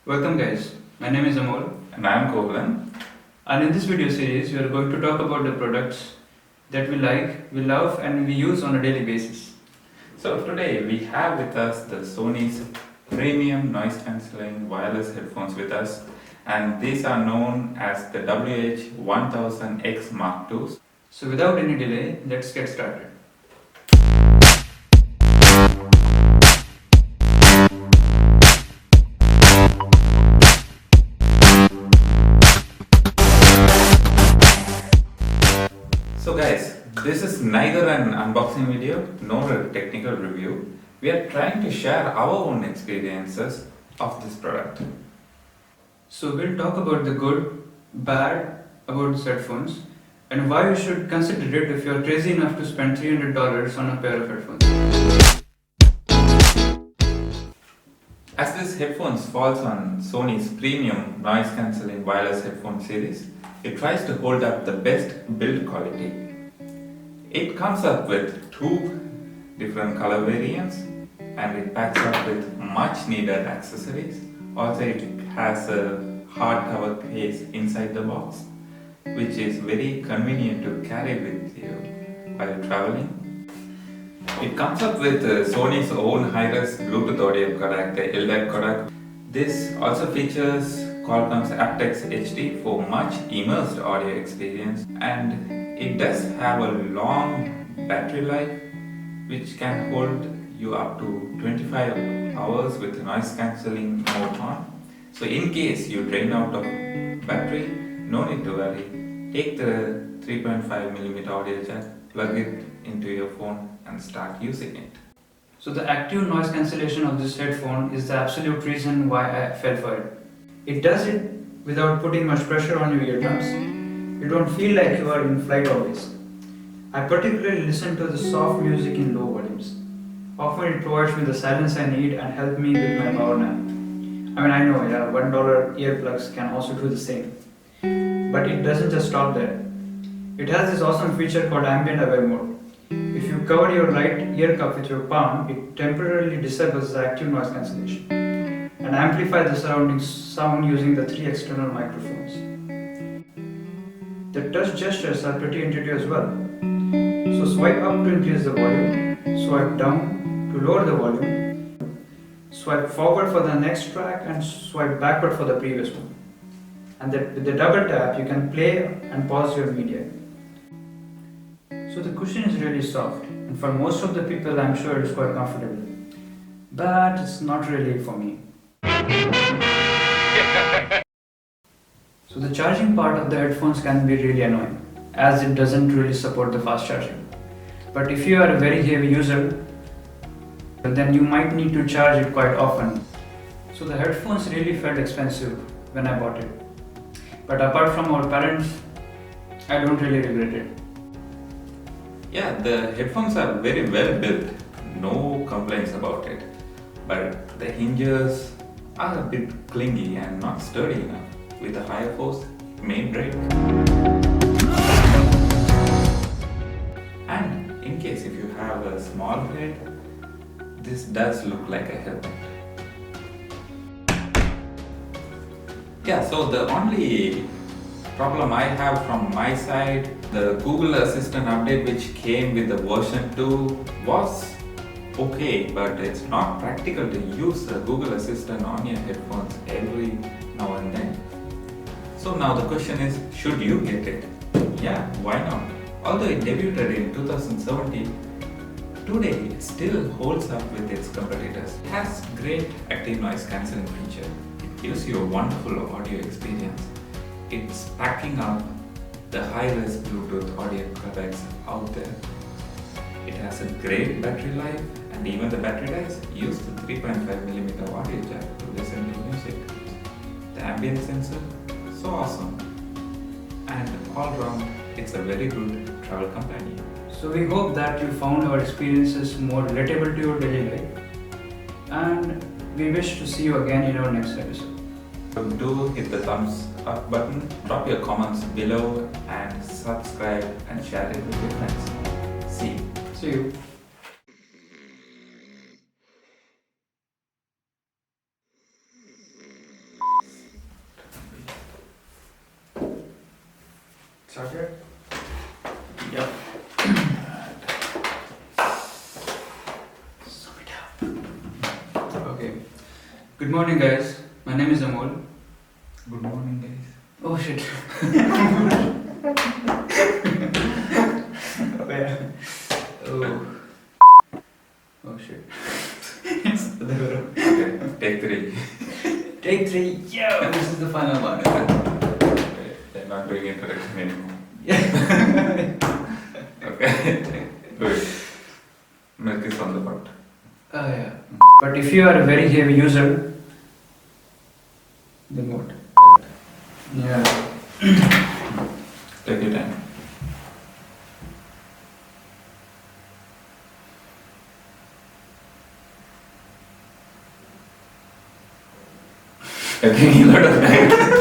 Welcome guys, my name is Amol, And I am Kovalan. and in this video series we are going to talk about the products that we like, we love and we use on a daily basis. So today we have with us the Sony's premium noise cancelling wireless headphones with us, and these are known as the WH-1000X Mark II. So without any delay, let's get started. So guys, this is neither an unboxing video nor a technical review. We are trying to share our own experiences of this product. So we'll talk about the good, bad about these headphones and why you should consider it if you're crazy enough to spend $300 on a pair of headphones. As this headphones falls on Sony's premium noise cancelling wireless headphone series, it tries to hold up the best build quality. It comes up with two different color variants and it packs up with much needed accessories. Also, it has a hardcover case inside the box, which is very convenient to carry with you while traveling. It comes up with Sony's own high-res Bluetooth audio codec, the LDAC codec. This also features Qualcomm's aptX HD for much immersed audio experience, and it does have a long battery life which can hold you up to 25 hours with noise cancelling mode on. So in case you drain out of battery, no need to worry. Take the 3.5mm audio jack, plug it into your phone and start using it. So the active noise cancellation of this headphone is the absolute reason why I fell for it. It does it without putting much pressure on your eardrums. You don't feel like you are in flight always. I particularly listen to the soft music in low volumes. Often it provides me the silence I need and help me with my power nap. I mean, I know, yeah, $1 earplugs can also do the same. But it doesn't just stop there. It has this awesome feature called ambient aware mode. If you cover your right ear cup with your palm, it temporarily disables the active noise cancellation and amplifies the surrounding sound using the 3 external microphones. The touch gestures are pretty intuitive as well. So swipe up to increase the volume, swipe down to lower the volume, swipe forward for the next track and swipe backward for the previous one. And with the double tap you can play and pause your media. So the cushion is really soft and for most of the people I'm sure it's quite comfortable. But it's not really for me. So the charging part of the headphones can be really annoying as it doesn't really support the fast charging. But if you are a very heavy user, then you might need to charge it quite often. So the headphones really felt expensive when I bought it. But apart from our parents, I don't really regret it. Yeah, the headphones are very well built, no complaints about it. But the hinges are a bit clingy and not sturdy enough. With a higher force, it may break. And in case if you have a small head, this does look like a helmet. Yeah, so the only problem I have from my side, the Google Assistant update which came with the version 2 was okay, but it's not practical to use the Google Assistant on your headphones every now and then. So now the question is, should you get it? Yeah, why not? Although it debuted in 2017, today it still holds up with its competitors. It has great active noise cancelling feature. It gives you a wonderful audio experience. It's packing up the high-res Bluetooth audio codecs out there. It has a great battery life, and even the battery dies use the 3.5mm audio jack to listen to music. The ambient sensor, so awesome. And all round, it's a very good travel companion. So we hope that you found our experiences more relatable to your daily life. And we wish to see you again in our next episode. Do hit the thumbs up button, drop your comments below and subscribe and share it with your friends. See you. See you. Started? Yep. Sum it up. Okay. Good morning, guys. My name is Amol. Good morning, guys. Oh shit. Oh yeah. Oh. Oh shit. Okay, take 3. Take 3. Yeah, this is the final one. Okay, they're not doing introduction anymore. Okay, good. Milk is on the pot. Oh yeah. But if you are a very heavy user, then what? Yeah. Take your time. You're taking a lot of time.